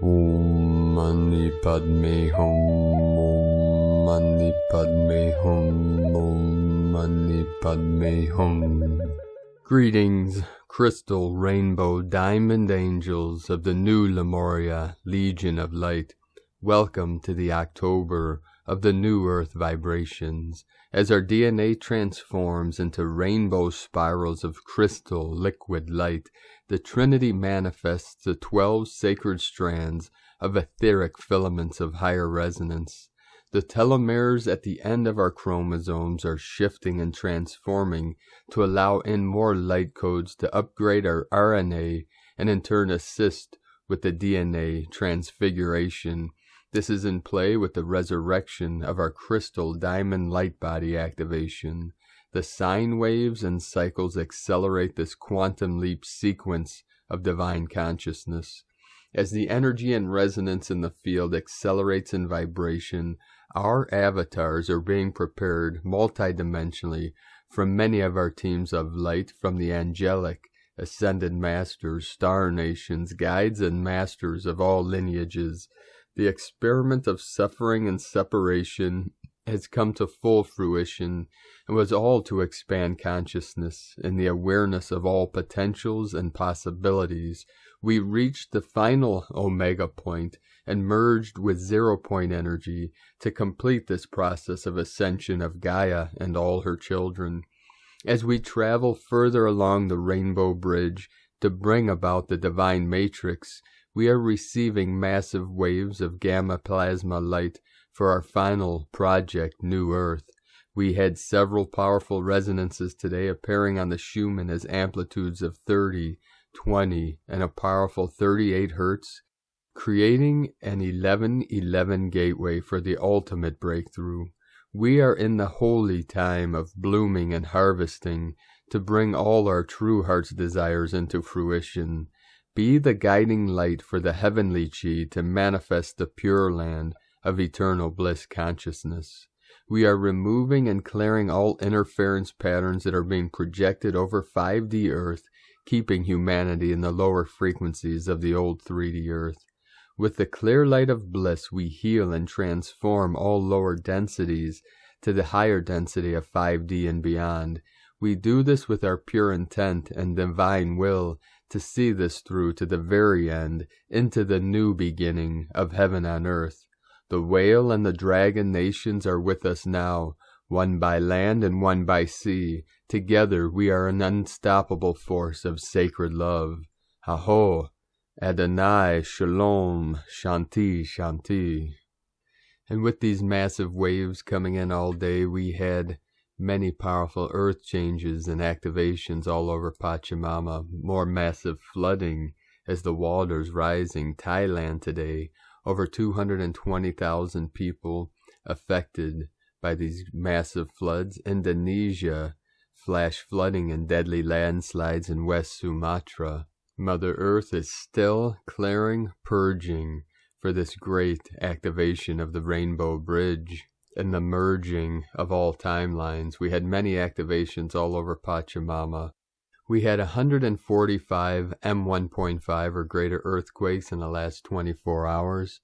Om Mani Padme Hum, Om Mani Padme Hum, Om Mani Padme Hum. Greetings, crystal, rainbow, diamond angels of the new Lemuria, Legion of Light. Welcome to the October of the new Earth vibrations, as our DNA transforms into rainbow spirals of crystal liquid light. The Trinity manifests the 12 sacred strands of etheric filaments of higher resonance. The telomeres at the end of our chromosomes are shifting and transforming to allow in more light codes to upgrade our RNA and in turn assist with the DNA transfiguration. This is in play with the resurrection of our crystal diamond light body activation. The sine waves and cycles accelerate this quantum leap sequence of divine consciousness. As the energy and resonance in the field accelerates in vibration, our avatars are being prepared multidimensionally from many of our teams of light, from the angelic, ascended masters, star nations, guides and masters of all lineages. The experiment of suffering and separation has come to full fruition and was all to expand consciousness and the awareness of all potentials and possibilities. We reached the final omega point and merged with 0 point energy to complete this process of ascension of Gaia and all her children. As we travel further along the rainbow bridge to bring about the divine matrix, we are receiving massive waves of gamma plasma light for our final project, New Earth. We had several powerful resonances today appearing on the Schumann as amplitudes of 30, 20, and a powerful 38 Hertz, creating an 1111 gateway for the ultimate breakthrough. We are in the holy time of blooming and harvesting to bring all our true heart's desires into fruition. Be the guiding light for the heavenly chi to manifest the pure land of eternal bliss consciousness. We are removing and clearing all interference patterns that are being projected over 5D Earth, keeping humanity in the lower frequencies of the old 3D Earth. With the clear light of bliss, we heal and transform all lower densities to the higher density of 5D and beyond. We do this with our pure intent and divine will to see this through to the very end, into the new beginning of heaven on earth. The whale and the dragon nations are with us now, one by land and one by sea. Together we are an unstoppable force of sacred love. Aho, Adonai, Shalom, Shanti, Shanti. And with these massive waves coming in all day, we had many powerful earth changes and activations all over Pachamama. More massive flooding as the waters rising. Thailand today, over 220,000 people affected by these massive floods. Indonesia, flash flooding and deadly landslides in West Sumatra. Mother Earth is still clearing, purging for this great activation of the Rainbow Bridge and the merging of all timelines. We had many activations all over Pachamama. We had 145 M1.5 or greater earthquakes in the last 24 hours.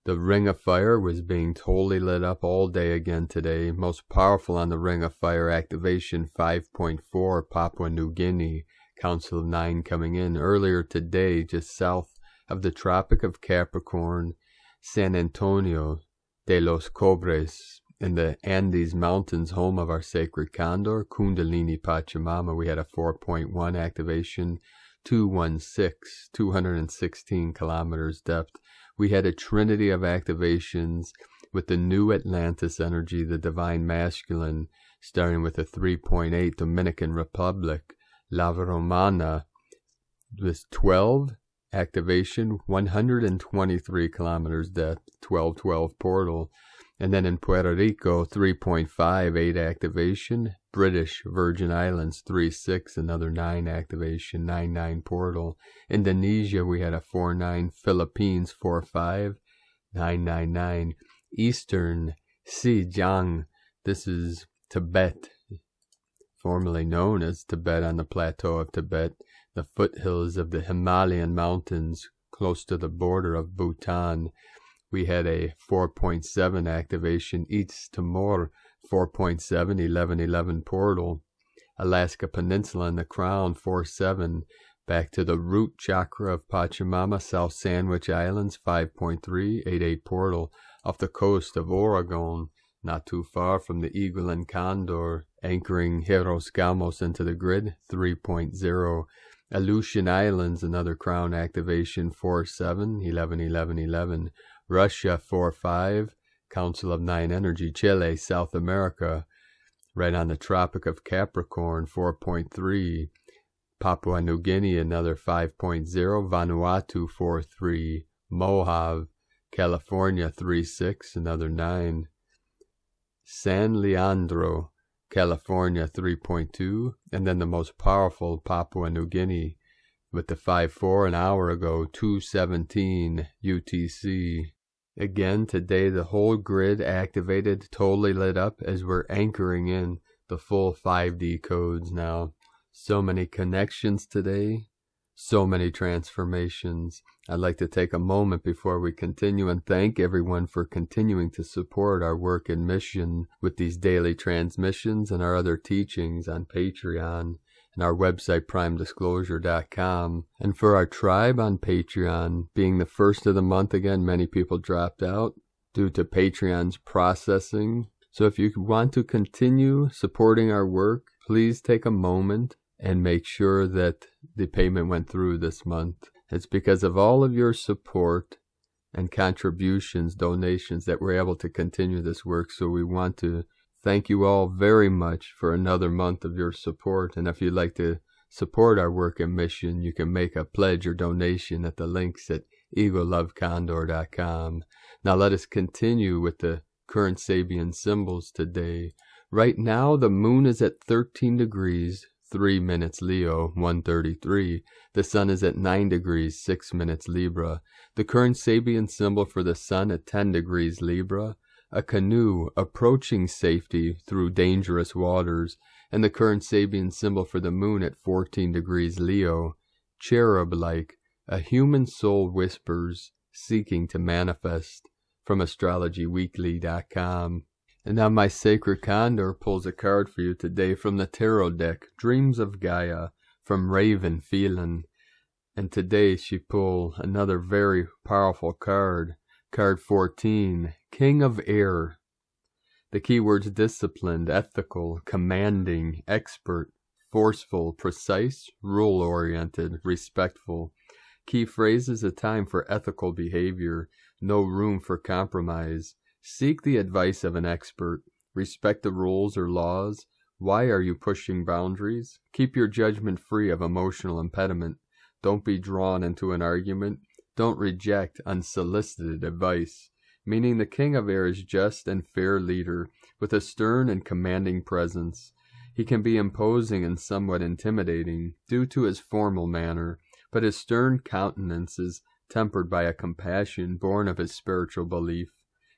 The Ring of Fire was being totally lit up all day again today. Most powerful on the Ring of Fire, activation 5.4, Papua New Guinea, Council of 9 coming in. Earlier today, just south of the Tropic of Capricorn, San Antonio de los Cobres, in the Andes Mountains, home of our sacred Condor, Kundalini Pachamama, we had a 4.1 activation, 216, 216 kilometers depth. We had a trinity of activations with the new Atlantis energy, the divine masculine, starting with a 3.8, Dominican Republic, La Romana, with 12 activation, 123 kilometers depth, 1212 portal. And then in Puerto Rico, 3.5, 8 activation. British Virgin Islands, 3.6, another 9 activation, 9.9 portal. Indonesia, we had a 4.9. Philippines, 4.5, 9.9.9. Eastern Xinjiang, this is Tibet, formerly known as Tibet on the plateau of Tibet, the foothills of the Himalayan mountains, close to the border of Bhutan. We had a 4.7 activation, East Timor 4.7, 1111 portal. Alaska Peninsula and the Crown 4.7, back to the root chakra of Pachamama, South Sandwich Islands 5.3, 88 portal, off the coast of Oregon, not too far from the Eagle and Condor, anchoring Hieros Gamos into the grid 3.0. Aleutian Islands, another Crown activation 4.7, 111111. Russia 4.5, Council of 9 Energy, Chile, South America, right on the Tropic of Capricorn 4.3. Papua New Guinea, another 5.0, Vanuatu 4.3, Mojave, California 3.6, another 9, San Leandro, California 3.2, and then the most powerful Papua New Guinea with the 5.4 an hour ago, 2:17 UTC. Again, today the whole grid activated, totally lit up as we're anchoring in the full 5D codes now. So many connections today, so many transformations. I'd like to take a moment before we continue and thank everyone for continuing to support our work and mission with these daily transmissions and our other teachings on Patreon and our website primedisclosure.com. And for our tribe on Patreon, being the first of the month again, many people dropped out due to Patreon's processing. So if you want to continue supporting our work, please take a moment and make sure that the payment went through this month. It's because of all of your support and contributions, donations, that we're able to continue this work. So we want to thank you all very much for another month of your support. And if you'd like to support our work and mission, you can make a pledge or donation at the links at eaglelovecondor.com. Now let us continue with the current Sabian symbols today. Right now, the moon is at 13 degrees, 3 minutes Leo, 1:33. The sun is at 9 degrees, 6 minutes Libra. The current Sabian symbol for the sun at 10 degrees Libra. A canoe approaching safety through dangerous waters. And the current Sabian symbol for the moon at 14 degrees Leo. Cherub-like, a human soul whispers, seeking to manifest. From astrologyweekly.com. And now my sacred Condor pulls a card for you today from the tarot deck, Dreams of Gaia, from Raven Phelan. And today she pulled another very powerful card, card 14, King of Air. The keywords disciplined, ethical, commanding, expert, forceful, precise, rule-oriented, respectful. Key phrases: a time for ethical behavior, no room for compromise. Seek the advice of an expert. Respect the rules or laws. Why are you pushing boundaries? Keep your judgment free of emotional impediment. Don't be drawn into an argument. Don't reject unsolicited advice. Meaning the King of Air is just and fair leader with a stern and commanding presence. He can be imposing and somewhat intimidating due to his formal manner, but his stern countenance is tempered by a compassion born of his spiritual belief.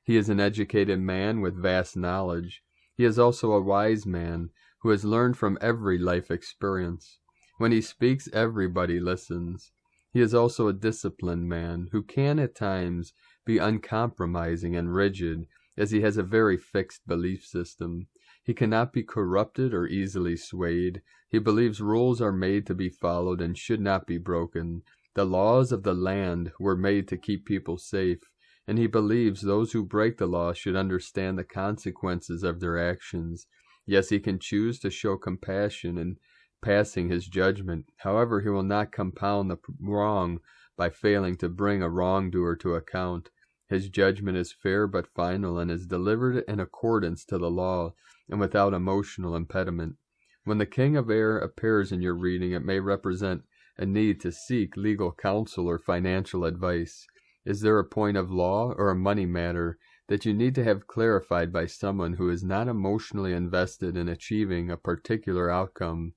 He is an educated man with vast knowledge. He is also a wise man who has learned from every life experience. When he speaks, everybody listens. He is also a disciplined man who can at times be uncompromising and rigid, as he has a very fixed belief system. He cannot be corrupted or easily swayed. He believes rules are made to be followed and should not be broken. The laws of the land were made to keep people safe, and he believes those who break the law should understand the consequences of their actions. Yes, he can choose to show compassion in passing his judgment. However, he will not compound the wrong by failing to bring a wrongdoer to account. His judgment is fair but final and is delivered in accordance to the law and without emotional impediment. When the King of Air appears in your reading, it may represent a need to seek legal counsel or financial advice. Is there a point of law or a money matter that you need to have clarified by someone who is not emotionally invested in achieving a particular outcome?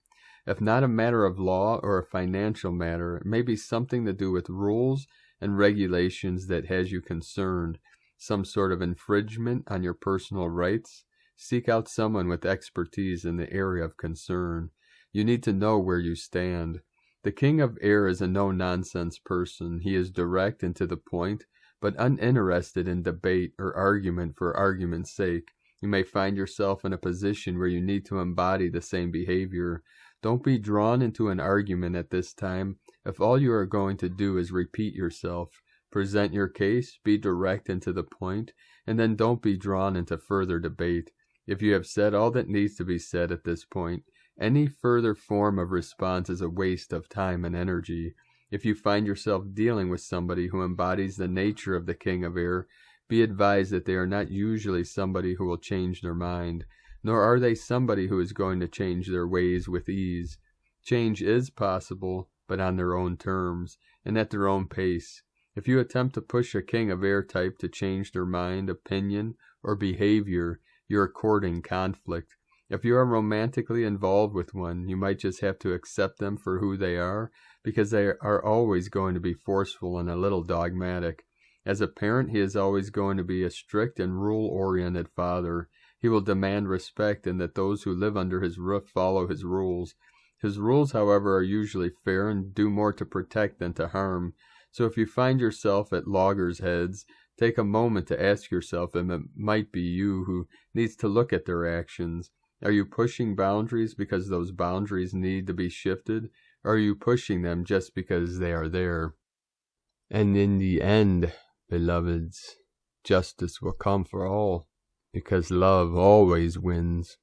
If not a matter of law or a financial matter, it may be something to do with rules and regulations that has you concerned, some sort of infringement on your personal rights. Seek out someone with expertise in the area of concern. You need to know where you stand. The King of Air is a no-nonsense person. He is direct and to the point, but uninterested in debate or argument for argument's sake. You may find yourself in a position where you need to embody the same behavior. Don't be drawn into an argument at this time if all you are going to do is repeat yourself. Present your case, be direct and to the point, and then don't be drawn into further debate. If you have said all that needs to be said at this point, any further form of response is a waste of time and energy. If you find yourself dealing with somebody who embodies the nature of the King of Air, be advised that they are not usually somebody who will change their mind, nor are they somebody who is going to change their ways with ease. Change is possible, but on their own terms, and at their own pace. If you attempt to push a King of Air type to change their mind, opinion, or behavior, you are courting conflict. If you are romantically involved with one, you might just have to accept them for who they are, because they are always going to be forceful and a little dogmatic. As a parent, he is always going to be a strict and rule-oriented father. He will demand respect and that those who live under his roof follow his rules. His rules, however, are usually fair and do more to protect than to harm. So if you find yourself at loggerheads, take a moment to ask yourself if it might be you who needs to look at their actions. Are you pushing boundaries because those boundaries need to be shifted, or are you pushing them just because they are there? And in the end, beloveds, justice will come for all, because love always wins.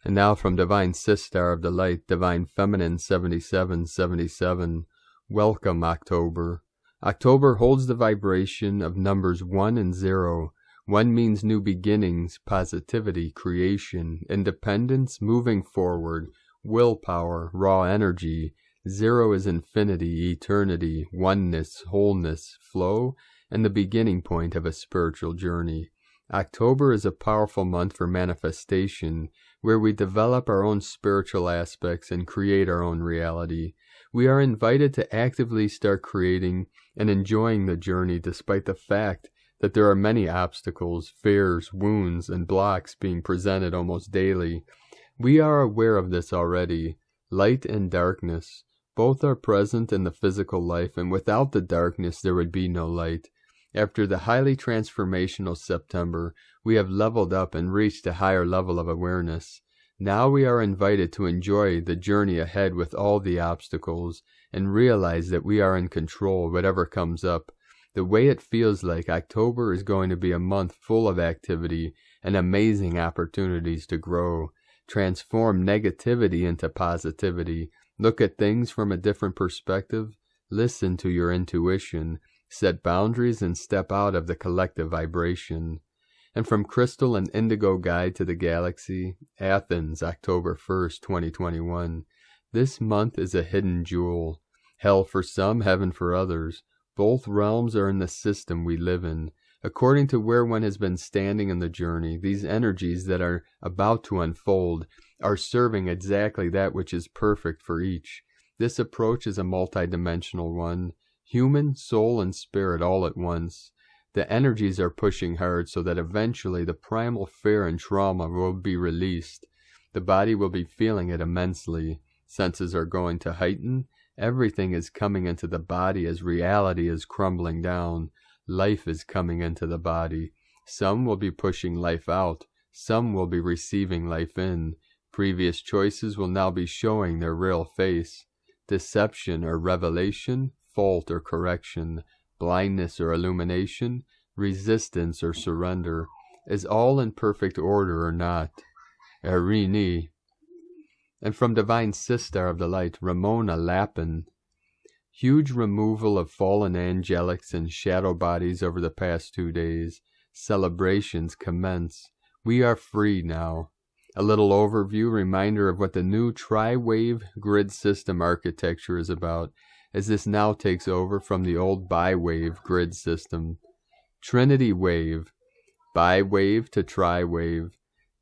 And now from Divine Sister of the Light, Divine Feminine 7777, welcome October. October holds the vibration of numbers 1 and 0. 1 means new beginnings, positivity, creation, independence, moving forward, willpower, raw energy. 0 is infinity, eternity, oneness, wholeness, flow, and the beginning point of a spiritual journey. October is a powerful month for manifestation, where we develop our own spiritual aspects and create our own reality. We are invited to actively start creating and enjoying the journey despite the fact that there are many obstacles, fears, wounds, and blocks being presented almost daily. We are aware of this already. Light and darkness, both are present in the physical life, and without the darkness there would be no light. After the highly transformational September, we have leveled up and reached a higher level of awareness. Now we are invited to enjoy the journey ahead with all the obstacles, and realize that we are in control whatever comes up. The way it feels like October is going to be a month full of activity and amazing opportunities to grow. Transform negativity into positivity. Look at things from a different perspective. Listen to your intuition. Set boundaries and step out of the collective vibration. And from Crystal and Indigo Guide to the Galaxy, Athens, October 1st, 2021. This month is a hidden jewel. Hell for some, heaven for others. Both realms are in the system we live in. According to where one has been standing in the journey, these energies that are about to unfold are serving exactly that which is perfect for each. This approach is a multidimensional one. Human, soul, and spirit all at once. The energies are pushing hard so that eventually the primal fear and trauma will be released. The body will be feeling it immensely. Senses are going to heighten. Everything is coming into the body as reality is crumbling down. Life is coming into the body. Some will be pushing life out. Some will be receiving life in. Previous choices will now be showing their real face. Deception or revelation, fault or correction, blindness or illumination, resistance or surrender, is all in perfect order or not. Erini. And from Divine Sister of the Light, Ramona Lapin. Huge removal of fallen angelics and shadow bodies over the past 2 days. Celebrations commence. We are free now. A little overview, reminder of what the new tri-wave grid system architecture is about, as this now takes over from the old bi-wave grid system. Trinity wave, bi-wave to tri-wave.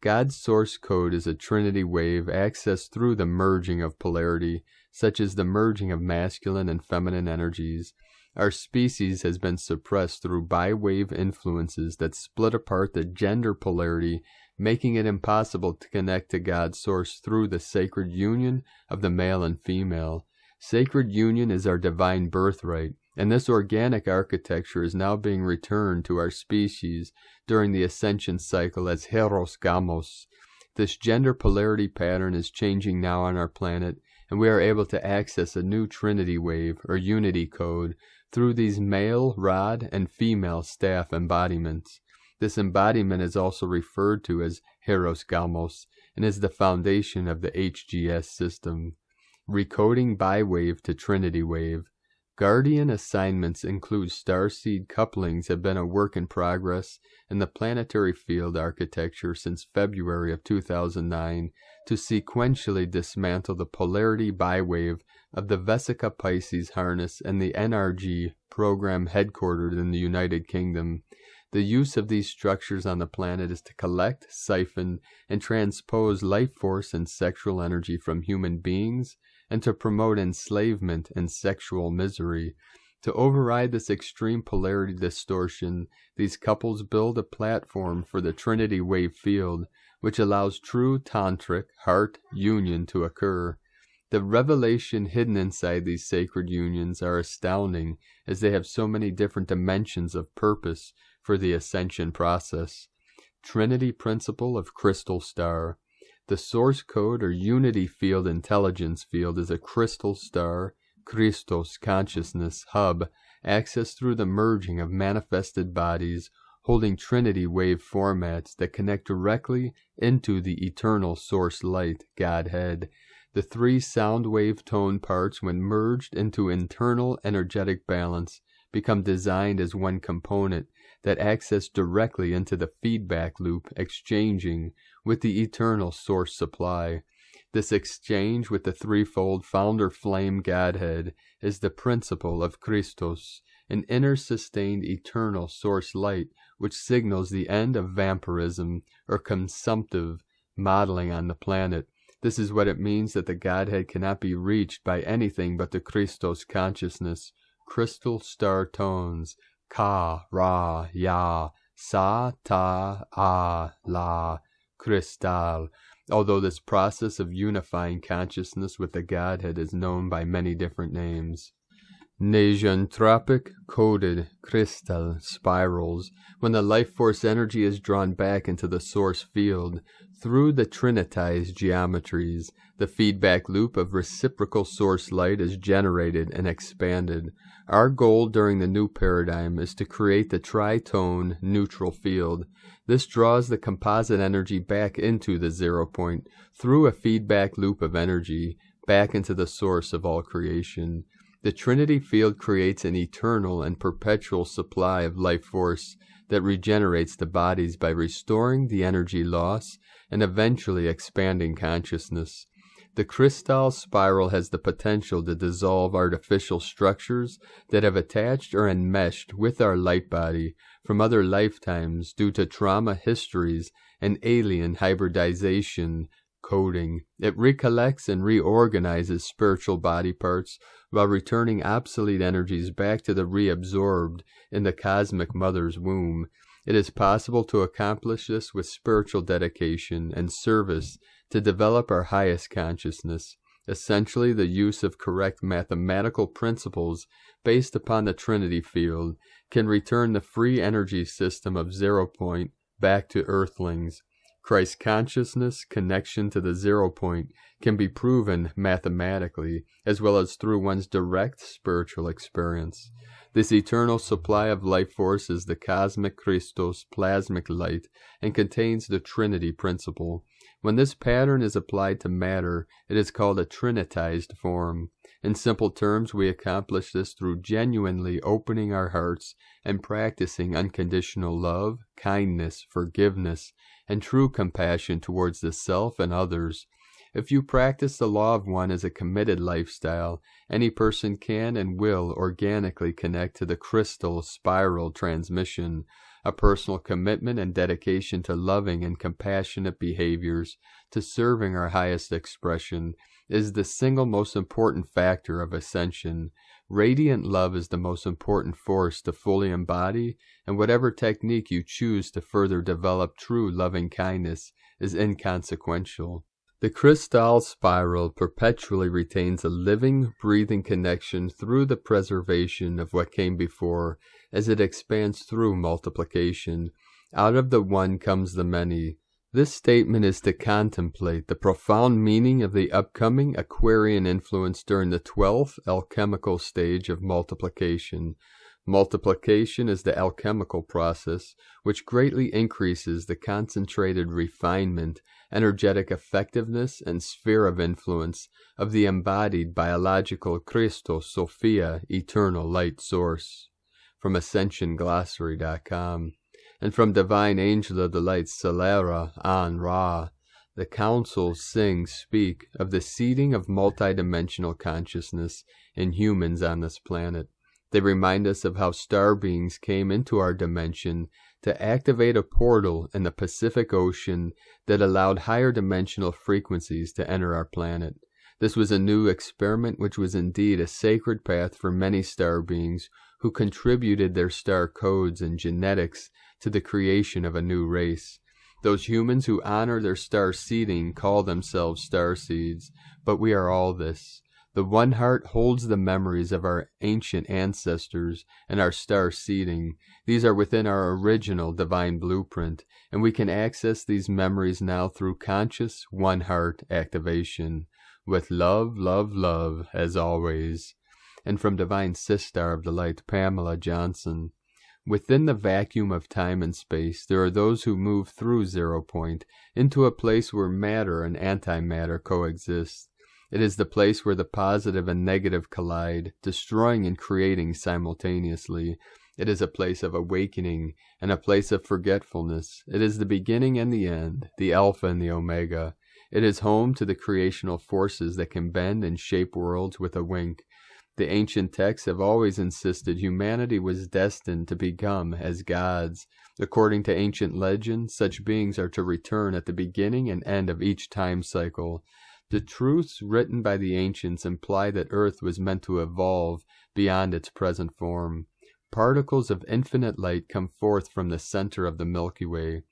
God's source code is a Trinity wave accessed through the merging of polarity, such as the merging of masculine and feminine energies. Our species has been suppressed through bi-wave influences that split apart the gender polarity, making it impossible to connect to God's source through the sacred union of the male and female. Sacred union is our divine birthright, and this organic architecture is now being returned to our species during the Ascension cycle as Hieros Gamos. This gender polarity pattern is changing now on our planet, and we are able to access a new Trinity wave, or unity code, through these male, rod, and female staff embodiments. This embodiment is also referred to as Hieros Gamos, and is the foundation of the HGS system. Recoding bi-wave to Trinity wave. Guardian assignments include Starseed couplings have been a work in progress in the planetary field architecture since February of 2009 to sequentially dismantle the polarity bi-wave of the Vesica Pisces harness and the NRG program headquartered in the United Kingdom. The use of these structures on the planet is to collect, siphon, and transpose life force and sexual energy from human beings, and to promote enslavement and sexual misery. To override this extreme polarity distortion, these couples build a platform for the Trinity wave field, which allows true tantric heart union to occur. The revelation hidden inside these sacred unions are astounding, as they have so many different dimensions of purpose for the ascension process. Trinity principle of Krystal star. The source code or unity field intelligence field is a crystal star, Christos consciousness hub, accessed through the merging of manifested bodies holding Trinity wave formats that connect directly into the eternal source light, Godhead. The three sound wave tone parts, when merged into internal energetic balance, become designed as one component that access directly into the feedback loop, exchanging with the eternal source supply. This exchange with the threefold founder flame Godhead is the principle of Christos, an inner sustained eternal source light which signals the end of vampirism or consumptive modeling on the planet. This is what it means that the Godhead cannot be reached by anything but the Christos consciousness. Crystal star tones, Ka, Ra, Ya, Sa, Ta, A, La, Krystal. Although this process of unifying consciousness with the Godhead is known by many different names. Negentropic coded Krystal spirals, when the life force energy is drawn back into the source field through the trinitized geometries, the feedback loop of reciprocal source light is generated and expanded. Our goal during the new paradigm is to create the tritone neutral field. This draws the composite energy back into the 0 point through a feedback loop of energy back into the source of all creation. The Trinity field creates an eternal and perpetual supply of life force that regenerates the bodies by restoring the energy loss and eventually expanding consciousness. The Krystal spiral has the potential to dissolve artificial structures that have attached or enmeshed with our light body from other lifetimes due to trauma histories and alien hybridization coding. It recollects and reorganizes spiritual body parts while returning obsolete energies back to the reabsorbed in the cosmic mother's womb. It is possible to accomplish this with spiritual dedication and service to develop our highest consciousness. Essentially, the use of correct mathematical principles based upon the Trinity field can return the free energy system of 0 point back to Earthlings. Christ consciousness connection to the 0 point can be proven mathematically, as well as through one's direct spiritual experience. This eternal supply of life force is the cosmic Christos Plasmic light and contains the Trinity principle. When this pattern is applied to matter, it is called a trinitized form. In simple terms, we accomplish this through genuinely opening our hearts and practicing unconditional love, kindness, forgiveness, and true compassion towards the self and others. If you practice the law of one as a committed lifestyle, any person can and will organically connect to the crystal spiral transmission. A personal commitment and dedication to loving and compassionate behaviors, to serving our highest expression, is the single most important factor of ascension. Radiant love is the most important force to fully embody, and whatever technique you choose to further develop true loving kindness is inconsequential. The Krystal spiral perpetually retains a living, breathing connection through the preservation of what came before, as it expands through multiplication. Out of the one comes the many. This statement is to contemplate the profound meaning of the upcoming Aquarian influence during the 12th alchemical stage of multiplication. Multiplication is the alchemical process, which greatly increases the concentrated refinement, energetic effectiveness, and sphere of influence of the embodied biological Christos Sophia eternal light source. From AscensionGlossary.com. And from Divine Angel of the Light Celera An Ra, the councils speak of the seeding of multidimensional consciousness in humans on this planet. They remind us of how star beings came into our dimension to activate a portal in the Pacific Ocean that allowed higher dimensional frequencies to enter our planet. This was a new experiment which was indeed a sacred path for many star beings who contributed their star codes and genetics to the creation of a new race. Those humans who honor their star seeding call themselves starseeds, but we are all this. The one heart holds the memories of our ancient ancestors and our star seeding. These are within our original divine blueprint, and we can access these memories now through conscious one heart activation. With love, love, love, as always. And from Divine Sister of the Light, Pamela Johnson. Within the vacuum of time and space, there are those who move through 0 point into a place where matter and antimatter coexist. It is the place where the positive and negative collide, destroying and creating simultaneously. It is a place of awakening and a place of forgetfulness. It is the beginning and the end, the Alpha and the Omega. It is home to the creational forces that can bend and shape worlds with a wink. The ancient texts have always insisted humanity was destined to become as gods. According to ancient legend, such beings are to return at the beginning and end of each time cycle. The truths written by the ancients imply that Earth was meant to evolve beyond its present form. Particles of infinite light come forth from the center of the Milky Way.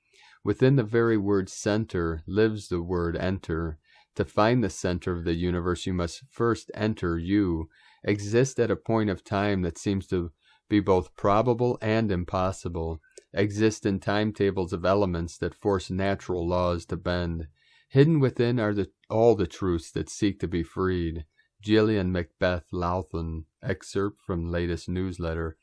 Within the very word center lives the word enter. To find the center of the universe, you must first enter you. Exist at a point of time that seems to be both probable and impossible. Exist in timetables of elements that force natural laws to bend. Hidden within are all the truths that seek to be freed. Gillian Macbeth Lowthan, excerpt from latest newsletter.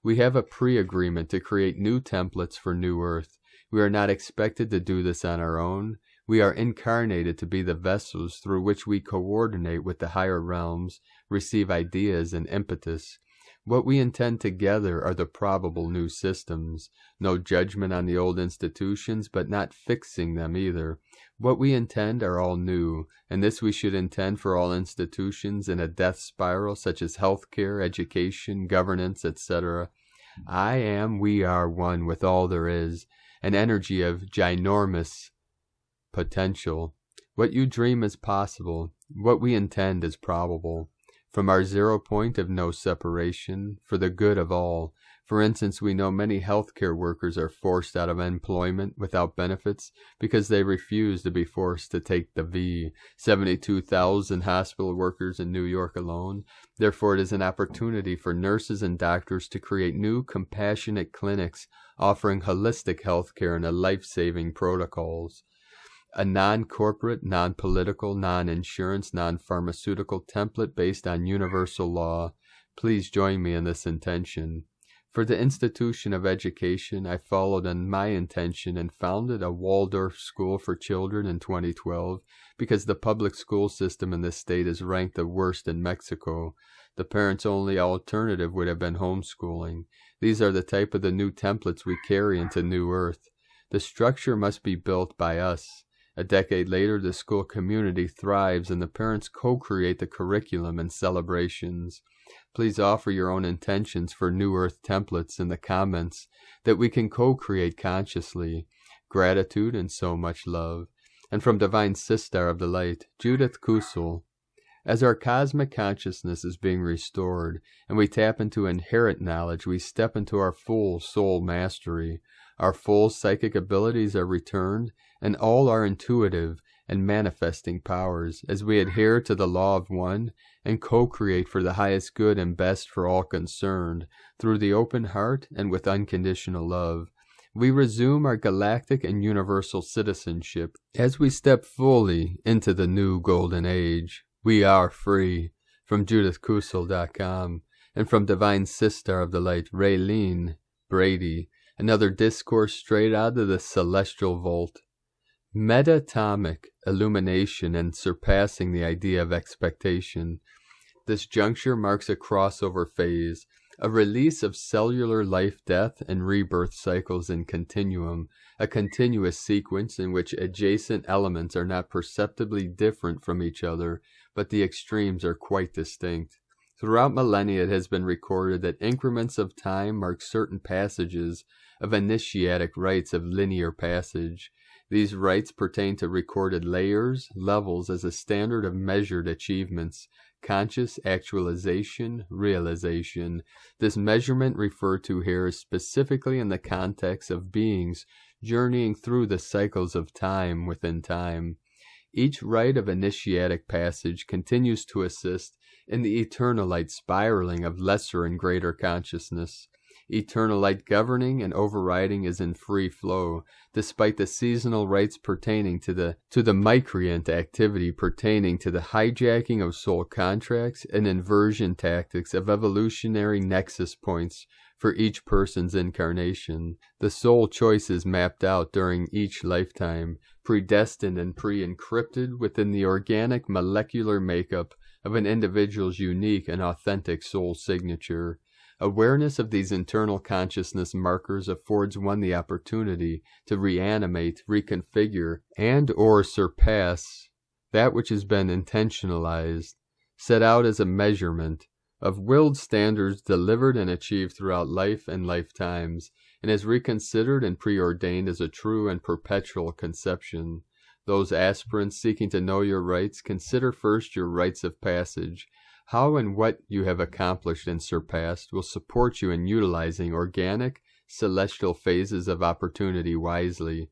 We have a pre-agreement to create new templates for New Earth. We are not expected to do this on our own. We are incarnated to be the vessels through which we coordinate with the higher realms, receive ideas and impetus. What we intend together are the probable new systems. No judgment on the old institutions, but not fixing them either. What we intend are all new, and this we should intend for all institutions in a death spiral such as healthcare, education, governance, etc. I am, we are one with all there is, an energy of ginormous potential. What you dream is possible. What we intend is probable. From our 0 point of no separation, for the good of all. For instance, we know many healthcare workers are forced out of employment without benefits because they refuse to be forced to take the V. 72,000 hospital workers in New York alone. Therefore, it is an opportunity for nurses and doctors to create new compassionate clinics offering holistic healthcare and life-saving protocols. A non-corporate, non-political, non-insurance, non-pharmaceutical template based on universal law. Please join me in this intention. For the institution of education, I followed on my intention and founded a Waldorf school for children in 2012 because the public school system in this state is ranked the worst in Mexico. The parents' only alternative would have been homeschooling. These are the type of the new templates we carry into New Earth. The structure must be built by us. A decade later, the school community thrives and the parents co-create the curriculum and celebrations. Please offer your own intentions for New Earth templates in the comments that we can co-create consciously. Gratitude and so much love. And from Divine Sister of the Light, Judith Kusel. As our cosmic consciousness is being restored and we tap into inherent knowledge, we step into our full soul mastery. Our full psychic abilities are returned and all are intuitive and manifesting powers, as we adhere to the law of one and co-create for the highest good and best for all concerned, through the open heart and with unconditional love. We resume our galactic and universal citizenship as we step fully into the new golden age. We are free. From JudithKusel.com, and from Divine Sister of the Light, Raylene Brady, another discourse straight out of the celestial vault. Metatomic illumination and surpassing the idea of expectation. This juncture marks a crossover phase, a release of cellular life, death, and rebirth cycles in continuum, a continuous sequence in which adjacent elements are not perceptibly different from each other, but the extremes are quite distinct. Throughout millennia it has been recorded that increments of time mark certain passages of initiatic rites of linear passage. These rites pertain to recorded layers, levels as a standard of measured achievements, conscious actualization, realization. This measurement referred to here is specifically in the context of beings journeying through the cycles of time within time. Each rite of initiatic passage continues to assist in the eternal light spiraling of lesser and greater consciousness. Eternal light governing and overriding is in free flow, despite the seasonal rites pertaining to the micreant activity pertaining to the hijacking of soul contracts and inversion tactics of evolutionary nexus points for each person's incarnation. The soul choices mapped out during each lifetime, predestined and pre-encrypted within the organic molecular makeup of an individual's unique and authentic soul signature. Awareness of these internal consciousness markers affords one the opportunity to reanimate, reconfigure, and or surpass that which has been intentionalized, set out as a measurement of willed standards delivered and achieved throughout life and lifetimes, and is reconsidered and preordained as a true and perpetual conception. Those aspirants seeking to know your rights, consider first your rites of passage. How and what you have accomplished and surpassed will support you in utilizing organic, celestial phases of opportunity wisely.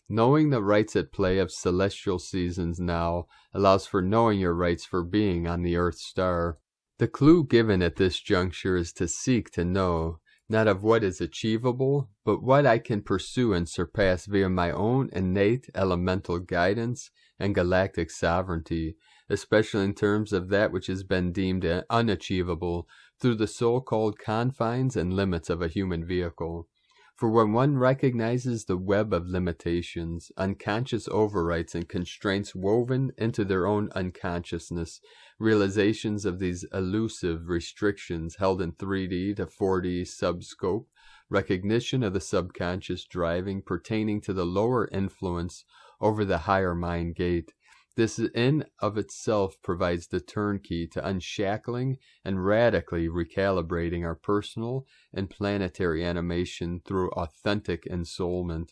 Knowing the rights at play of celestial seasons now allows for knowing your rights for being on the Earth star. The clue given at this juncture is to seek to know, not of what is achievable, but what I can pursue and surpass via my own innate elemental guidance and galactic sovereignty, especially in terms of that which has been deemed unachievable through the so-called confines and limits of a human vehicle. For when one recognizes the web of limitations, unconscious overrides and constraints woven into their own unconsciousness, realizations of these elusive restrictions held in 3D to 4D subscope, recognition of the subconscious driving pertaining to the lower influence over the higher mind gate, this in of itself provides the turnkey to unshackling and radically recalibrating our personal and planetary animation through authentic ensoulment.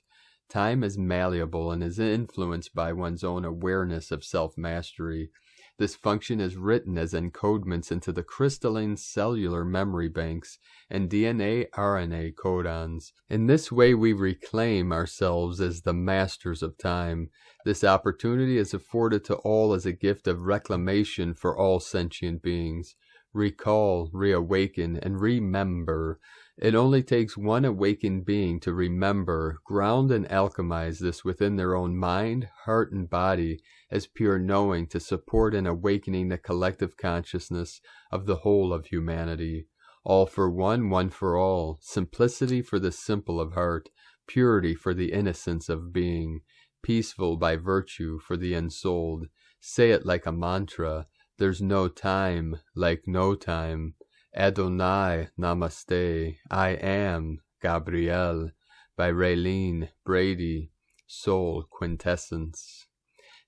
Time is malleable and is influenced by one's own awareness of self-mastery. This function is written as encodements into the crystalline cellular memory banks and DNA-RNA codons. In this way we reclaim ourselves as the masters of time. This opportunity is afforded to all as a gift of reclamation for all sentient beings. Recall, reawaken, and remember. It only takes one awakened being to remember, ground and alchemize this within their own mind, heart, and body as pure knowing to support and awakening the collective consciousness of the whole of humanity. All for one, one for all. Simplicity for the simple of heart. Purity for the innocence of being. Peaceful by virtue for the ensouled. Say it like a mantra. There's no time like no time. Adonai Namaste. I am Gabrielle by Raylene Brady. Soul Quintessence.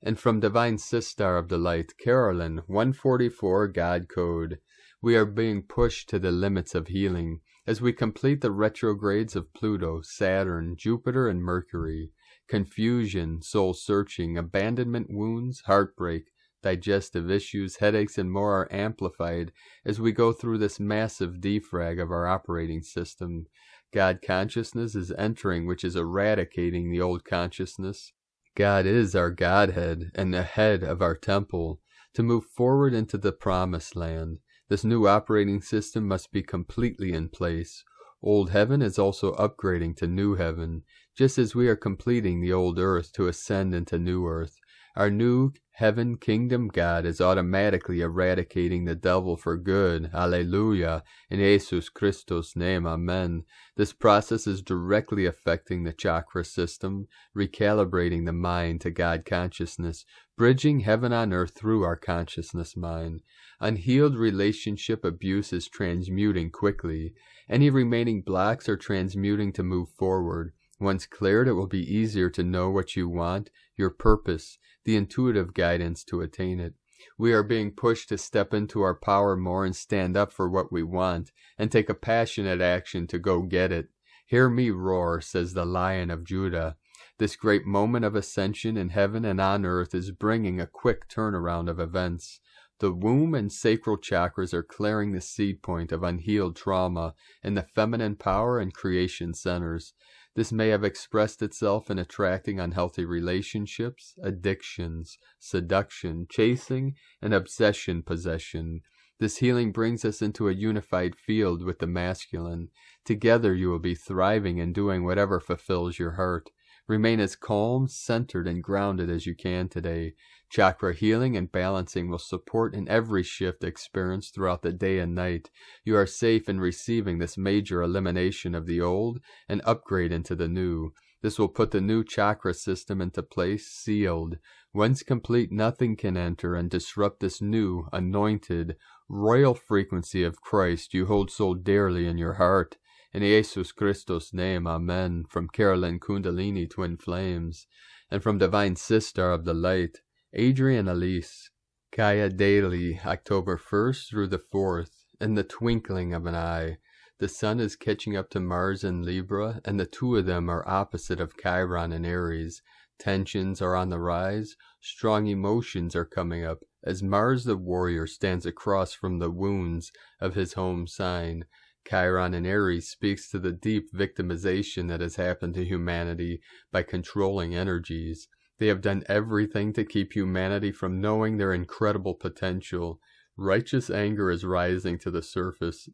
And from Divine Sister of the Light, Carolyn, 144 God Code. We are being pushed to the limits of healing as we complete the retrogrades of Pluto, Saturn, Jupiter, and Mercury. Confusion, soul-searching, abandonment wounds, heartbreak, digestive issues, headaches, and more are amplified as we go through this massive defrag of our operating system. God consciousness is entering, which is eradicating the old consciousness. God is our Godhead and the head of our temple. To move forward into the promised land, this new operating system must be completely in place. Old heaven is also upgrading to new heaven, just as we are completing the old earth to ascend into new earth. Our new heaven kingdom God is automatically eradicating the devil for good. Alleluia. In Jesus Christos' name, amen. This process is directly affecting the chakra system, recalibrating the mind to God consciousness, bridging heaven on earth through our consciousness mind. Unhealed relationship abuse is transmuting quickly. Any remaining blocks are transmuting to move forward. Once cleared, it will be easier to know what you want, your purpose, the intuitive guidance to attain it. We are being pushed to step into our power more and stand up for what we want, and take a passionate action to go get it. Hear me roar, says the Lion of Judah. This great moment of ascension in heaven and on earth is bringing a quick turnaround of events. The womb and sacral chakras are clearing the seed point of unhealed trauma in the feminine power and creation centers. This may have expressed itself in attracting unhealthy relationships, addictions, seduction, chasing, and obsession possession. This healing brings us into a unified field with the masculine. Together you will be thriving and doing whatever fulfills your heart. Remain as calm, centered, and grounded as you can today. Chakra healing and balancing will support in every shift experienced throughout the day and night. You are safe in receiving this major elimination of the old and upgrade into the new. This will put the new chakra system into place, sealed. Once complete, nothing can enter and disrupt this new, anointed, royal frequency of Christ you hold so dearly in your heart. In Jesus Christos' name, amen. From Carolyn Kundalini Twin Flames. And from Divine Sister of the Light, Adrian Elise. Gaia Daily, October 1st through the 4th. In the twinkling of an eye, the sun is catching up to Mars in Libra, and the two of them are opposite of Chiron in Aries. Tensions are on the rise, strong emotions are coming up, as Mars the warrior stands across from the wounds of his home sign. Chiron in Aries speaks to the deep victimization that has happened to humanity by controlling energies. They have done everything to keep humanity from knowing their incredible potential. Righteous anger is rising to the surface.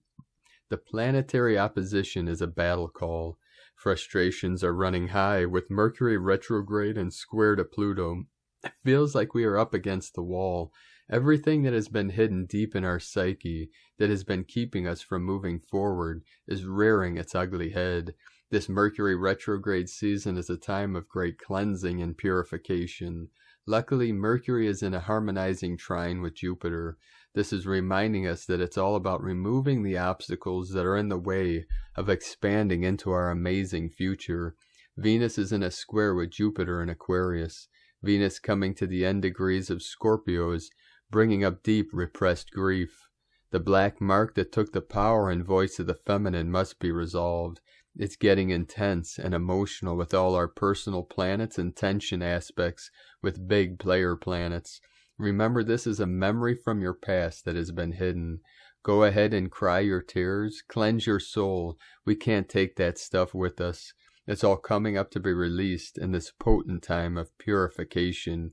The planetary opposition is a battle call. Frustrations are running high, with Mercury retrograde and square to Pluto. It feels like we are up against the wall. Everything that has been hidden deep in our psyche, that has been keeping us from moving forward, is rearing its ugly head. This Mercury retrograde season is a time of great cleansing and purification. Luckily, Mercury is in a harmonizing trine with Jupiter. This is reminding us that it's all about removing the obstacles that are in the way of expanding into our amazing future. Venus is in a square with Jupiter in Aquarius. Venus coming to the end degrees of Scorpio is bringing up deep repressed grief. The black mark that took the power and voice of the feminine must be resolved. It's getting intense and emotional with all our personal planets and tension aspects with big player planets. Remember, this is a memory from your past that has been hidden. Go ahead and cry your tears. Cleanse your soul. We can't take that stuff with us. It's all coming up to be released in this potent time of purification.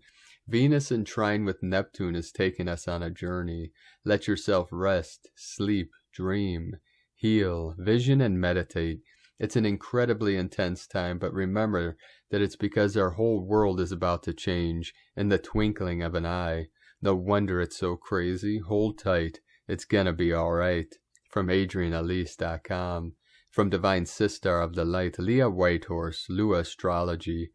Venus in trine with Neptune is taking us on a journey. Let yourself rest, sleep, dream, heal, vision, and meditate. It's an incredibly intense time, but remember that it's because our whole world is about to change in the twinkling of an eye. No wonder it's so crazy. Hold tight. It's gonna be alright. From AdrianElise.com. From Divine Sister of the Light, Leah Whitehorse, Lua Astrology.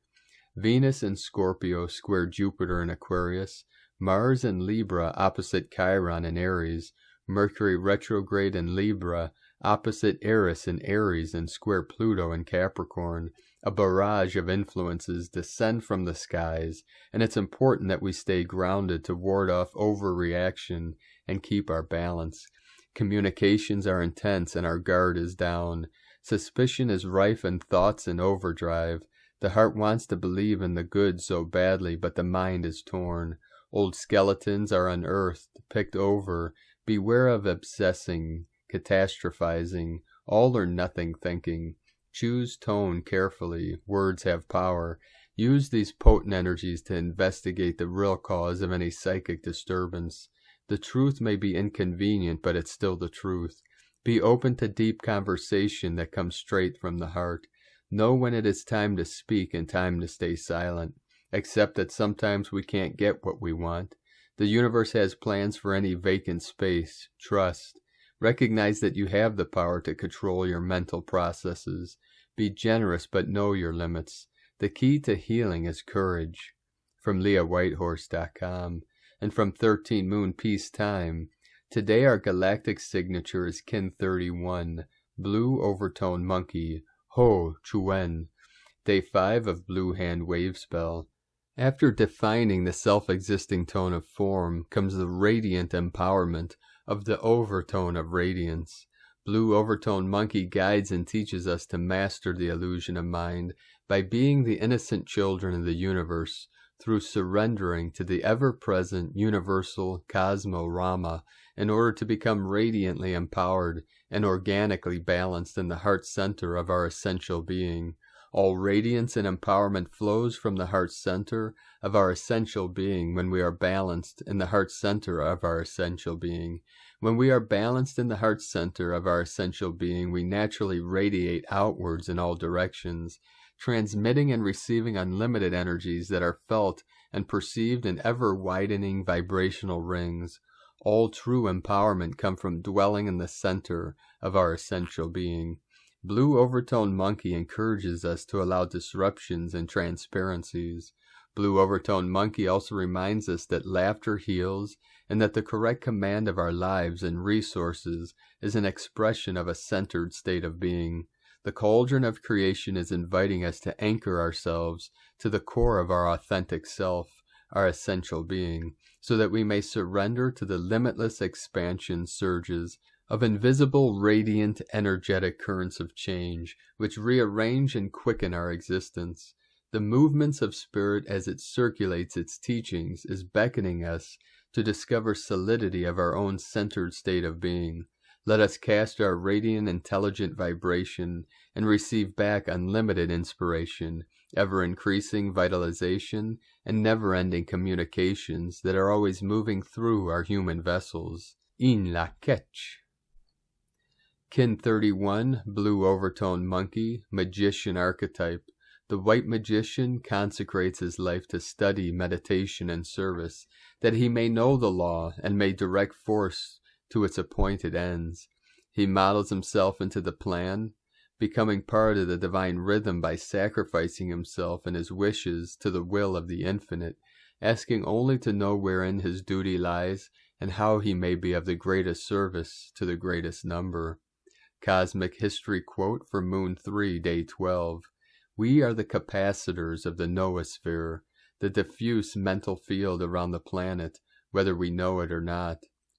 Venus in Scorpio square Jupiter in Aquarius. Mars in Libra opposite Chiron in Aries. Mercury retrograde in Libra opposite Eris in Aries and square Pluto in Capricorn. A barrage of influences descend from the skies, and it's important that we stay grounded to ward off overreaction and keep our balance. Communications are intense and our guard is down. Suspicion is rife and thoughts in overdrive. The heart wants to believe in the good so badly, but the mind is torn. Old skeletons are unearthed, picked over. Beware of obsessing, catastrophizing, all or nothing thinking. Choose tone carefully. Words have power. Use these potent energies to investigate the real cause of any psychic disturbance. The truth may be inconvenient, but it's still the truth. Be open to deep conversation that comes straight from the heart. Know when it is time to speak and time to stay silent. Accept that sometimes we can't get what we want. The universe has plans for any vacant space. Trust. Recognize that you have the power to control your mental processes. Be generous, but know your limits. The key to healing is courage. From LeahWhitehorse.com. And from 13 Moon Peace Time. Today our galactic signature is Kin 31, Blue Overtone Monkey, Ho Chuen. Day 5 of Blue Hand Wave Spell. After defining the self-existing tone of form comes the radiant empowerment of the overtone of radiance. Blue Overtone Monkey guides and teaches us to master the illusion of mind by being the innocent children of the universe through surrendering to the ever-present universal Cosmo-Rama in order to become radiantly empowered and organically balanced in the heart center of our essential being. All radiance and empowerment flows from the heart center of our essential being when we are balanced in the heart center of our essential being. When we are balanced in the heart center of our essential being, we naturally radiate outwards in all directions, transmitting and receiving unlimited energies that are felt and perceived in ever-widening vibrational rings. All true empowerment comes from dwelling in the center of our essential being. Blue Overtone Monkey encourages us to allow disruptions and transparencies. Blue Overtone Monkey also reminds us that laughter heals and that the correct command of our lives and resources is an expression of a centered state of being. The cauldron of creation is inviting us to anchor ourselves to the core of our authentic self, our essential being, so that we may surrender to the limitless expansion surges of invisible, radiant, energetic currents of change, which rearrange and quicken our existence. The movements of spirit as it circulates its teachings is beckoning us to discover solidity of our own centered state of being. Let us cast our radiant, intelligent vibration and receive back unlimited inspiration, ever-increasing vitalization, and never-ending communications that are always moving through our human vessels. In la ketch. Kin 31, Blue Overtone Monkey, Magician Archetype. The white magician consecrates his life to study, meditation, and service, that he may know the law and may direct force to its appointed ends. He models himself into the plan, becoming part of the divine rhythm by sacrificing himself and his wishes to the will of the infinite, asking only to know wherein his duty lies and how he may be of the greatest service to the greatest number. Cosmic History Quote for Moon 3, Day 12. We are the capacitors of the noosphere, the diffuse mental field around the planet, whether we know it or not.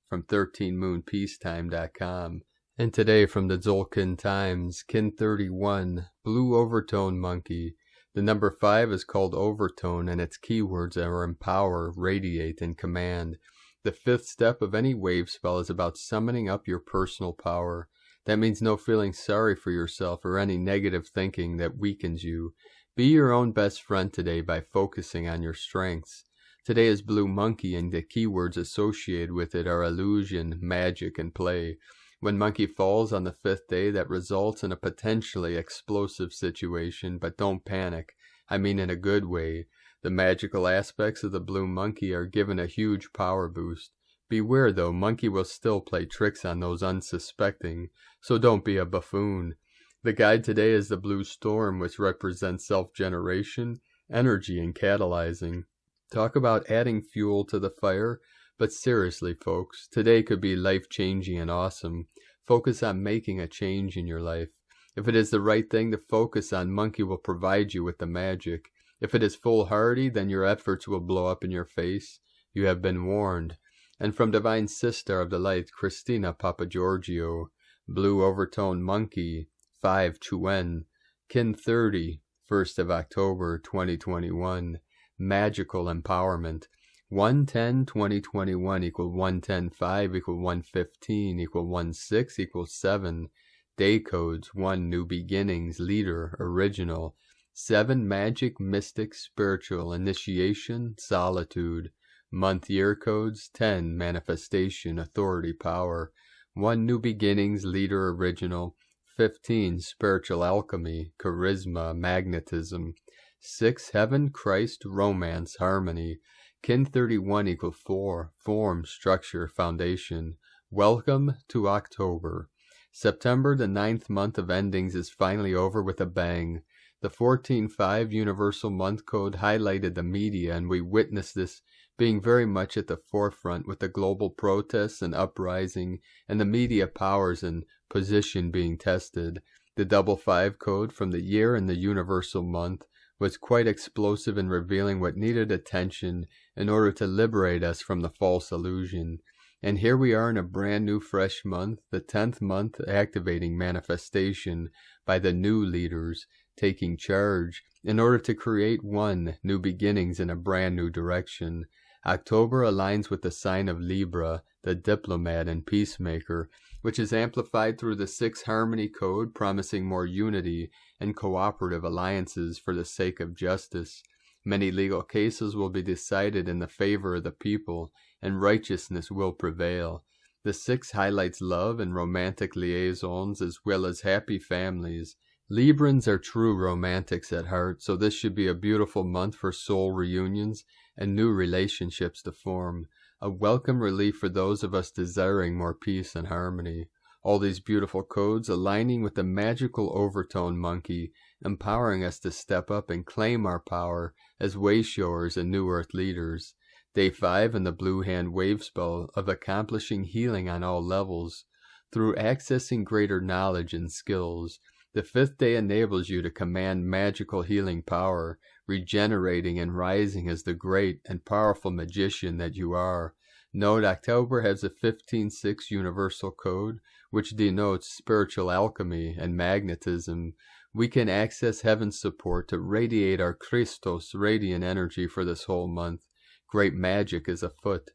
From 13moonpeacetime.com. And today from the Tzolk'in Times, Kin 31, Blue Overtone Monkey. The number 5 is called overtone, and its keywords are empower, radiate, and command. The 5th step of any wave spell is about summoning up your personal power. That means no feeling sorry for yourself or any negative thinking that weakens you. Be your own best friend today by focusing on your strengths. Today is Blue Monkey, and the keywords associated with it are illusion, magic, and play. When Monkey falls on the 5th day, that results in a potentially explosive situation, but don't panic. I mean in a good way. The magical aspects of the Blue Monkey are given a huge power boost. Beware though, Monkey will still play tricks on those unsuspecting, so don't be a buffoon. The guide today is the Blue Storm, which represents self-generation, energy, and catalyzing. Talk about adding fuel to the fire, but seriously folks, today could be life-changing and awesome. Focus on making a change in your life. If it is the right thing to focus on, Monkey will provide you with the magic. If it is foolhardy, then your efforts will blow up in your face. You have been warned. And from Divine Sister of the Light, Christina Papagiorgio, Blue Overtone Monkey, 5 Chuen, Kin 30, 1st of October 2021. Magical Empowerment. 110-2021 equal 110-5 equal 115 equal 16 equal 7. Day codes 1 New Beginnings, Leader, Original. 7 Magic, Mystic, Spiritual, Initiation, Solitude. Month year codes 10 Manifestation, Authority, Power. 1 New Beginnings, Leader, Original. 15 Spiritual Alchemy, Charisma, Magnetism. 6 Heaven, Christ, Romance, Harmony. Kin 31 equal 4 Form, Structure, Foundation. Welcome to October. September, the 9th month of endings, is finally over with a bang. The 14-5 Universal Month Code highlighted the media, and we witnessed this being very much at the forefront with the global protests and uprising and the media powers and position being tested. The 5-5 code from the year and the Universal Month was quite explosive in revealing what needed attention in order to liberate us from the false illusion. And here we are in a brand new fresh month, the 10th month, activating manifestation by the new leaders taking charge in order to create new beginnings in a brand new direction. October aligns with the sign of Libra, the diplomat and peacemaker, which is amplified through the 6 Harmony Code, promising more unity and cooperative alliances for the sake of justice. Many legal cases will be decided in the favor of the people, and righteousness will prevail. The 6 highlights love and romantic liaisons as well as happy families. Librans are true romantics at heart, so this should be a beautiful month for soul reunions and new relationships to form. A welcome relief for those of us desiring more peace and harmony. All these beautiful codes aligning with the magical overtone monkey, empowering us to step up and claim our power as Wayshowers and New Earth leaders. Day 5 and the Blue Hand Wave Spell of accomplishing healing on all levels through accessing greater knowledge and skills. The 5th day enables you to command magical healing power, regenerating and rising as the great and powerful magician that you are. Note October has a 15-6 universal code, which denotes spiritual alchemy and magnetism. We can access heaven's support to radiate our Christos radiant energy for this whole month. Great magic is afoot.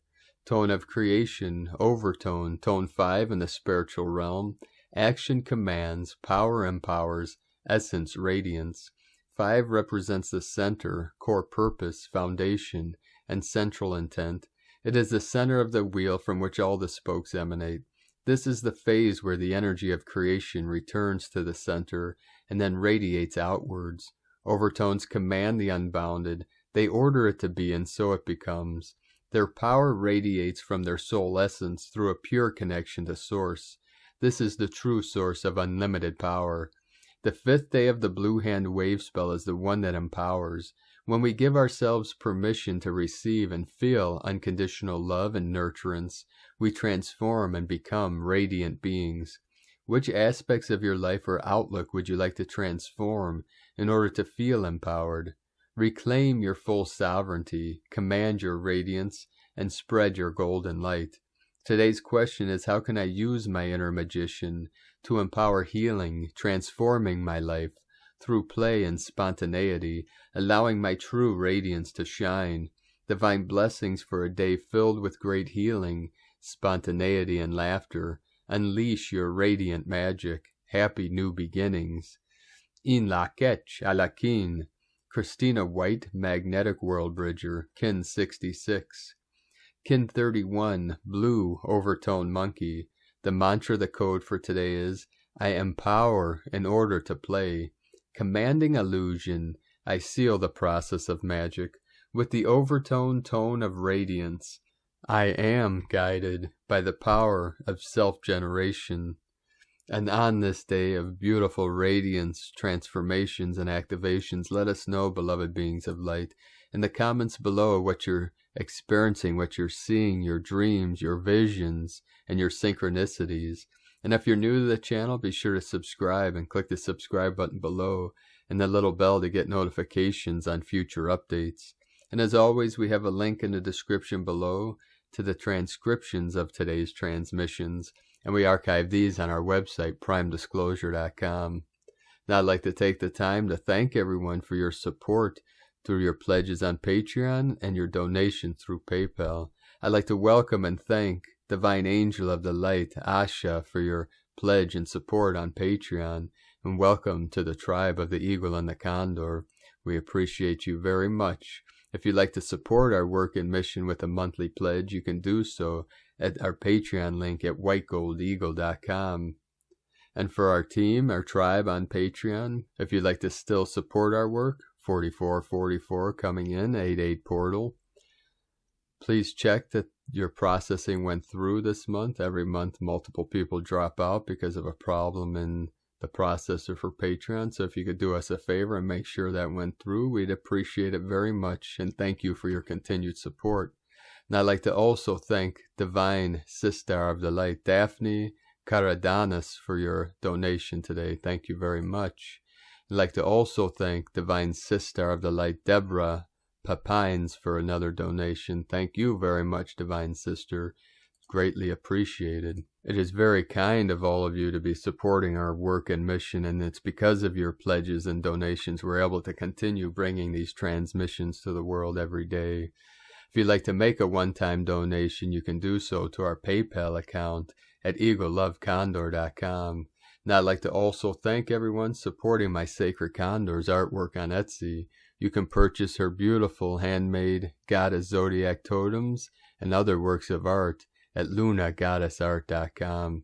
Tone of creation, overtone, tone 5 in the spiritual realm. Action commands, power empowers, essence radiance. 5 represents the center, core purpose, foundation, and central intent. It is the center of the wheel from which all the spokes emanate. This is the phase where the energy of creation returns to the center and then radiates outwards. Overtones command the unbounded. They order it to be, and so it becomes. Their power radiates from their soul essence through a pure connection to Source. This is the true source of unlimited power. The 5th day of the Blue Hand Wave Spell is the one that empowers. When we give ourselves permission to receive and feel unconditional love and nurturance, we transform and become radiant beings. Which aspects of your life or outlook would you like to transform in order to feel empowered? Reclaim your full sovereignty, command your radiance, and spread your golden light. Today's question is, how can I use my inner magician to empower healing, transforming my life through play and spontaneity, allowing my true radiance to shine? Divine blessings for a day filled with great healing, spontaneity, and laughter. Unleash your radiant magic. Happy new beginnings. In la ketch a la kin. Christina White, Magnetic World Bridger, Kin 66. Kin 31, Blue, Overtone Monkey. The mantra, the code for today is, I empower in order to play. Commanding illusion, I seal the process of magic with the overtone tone of radiance. I am guided by the power of self-generation. And on this day of beautiful radiance, transformations, and activations, let us know, beloved beings of light, in the comments below what you're experiencing, what you're seeing, your dreams, your visions, and your synchronicities. And if you're new to the channel, be sure to subscribe and click the subscribe button below and the little bell to get notifications on future updates. And as always, we have a link in the description below to the transcriptions of today's transmissions, and we archive these on our website, primedisclosure.com. Now I'd like to take the time to thank everyone for your support through your pledges on Patreon and your donations through PayPal. I'd like to welcome and thank Divine Angel of the Light, Asha, for your pledge and support on Patreon. and welcome to the tribe of the Eagle and the Condor. We appreciate you very much. If you'd like to support our work and mission with a monthly pledge, you can do so at our Patreon link at whitegoldeagle.com. And for our team, our tribe on Patreon, if you'd like to still support our work, 4444 coming in, 88 portal. Please check that your processing went through this month. Every month, multiple people drop out because of a problem in the processor for Patreon. So if you could do us a favor and make sure that went through, we'd appreciate it very much. And thank you for your continued support. And I'd like to also thank Divine Sister of the Light, Daphne Karadanis, for your donation today. Thank you very much. I'd like to also thank Divine Sister of the Light, Deborah Papines, for another donation. Thank you very much, Divine Sister. Greatly appreciated. It is very kind of all of you to be supporting our work and mission, and it's because of your pledges and donations we're able to continue bringing these transmissions to the world every day. If you'd like to make a one-time donation, you can do so to our PayPal account at eaglelovecondor.com. And I'd like to also thank everyone supporting my Sacred Condor's artwork on Etsy. You can purchase her beautiful handmade Goddess Zodiac totems and other works of art at lunagoddessart.com.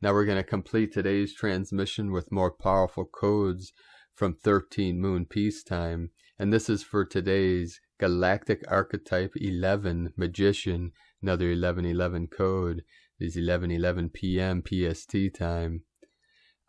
Now we're going to complete today's transmission with more powerful codes from 13 Moon Peacetime. And this is for today's Galactic Archetype 11 Magician, another 1111 code. It is 11:11 p.m. PST time.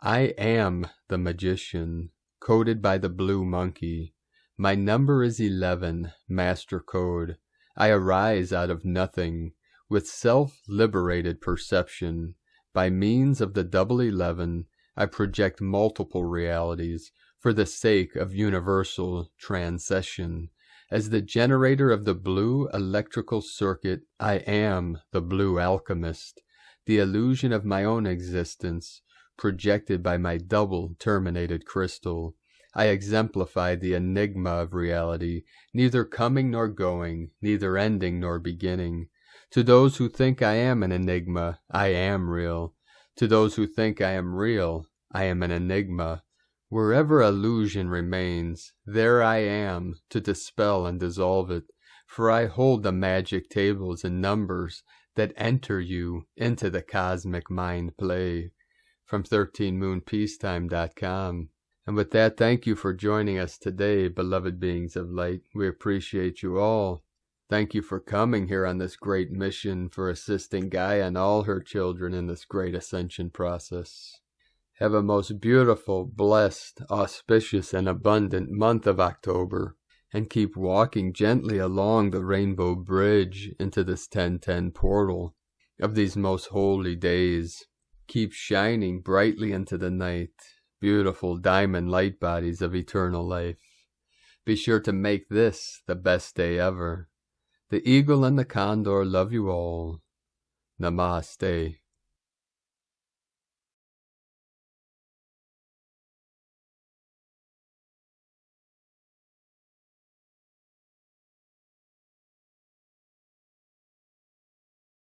I am the magician, coded by the blue monkey. My number is 11, master code. I arise out of nothing, with self-liberated perception. By means of the double 11, I project multiple realities for the sake of universal transcession. As the generator of the blue electrical circuit, I am the blue alchemist, the illusion of my own existence, projected by my double terminated crystal. I exemplify the enigma of reality, neither coming nor going, neither ending nor beginning. To those who think I am an enigma, I am real. To those who think I am real, I am an enigma. Wherever illusion remains, there I am to dispel and dissolve it, for I hold the magic tables and numbers that enter you into the cosmic mind play. From 13moonpeacetime.com. And with that, thank you for joining us today, beloved beings of light. We appreciate you all. Thank you for coming here on this great mission for assisting Gaia and all her children in this great ascension process. Have a most beautiful, blessed, auspicious, and abundant month of October, and keep walking gently along the rainbow bridge into this 1010 portal of these most holy days. Keep shining brightly into the night, beautiful diamond light bodies of eternal life. Be sure to make this the best day ever. The Eagle and the Condor love you all. Namaste.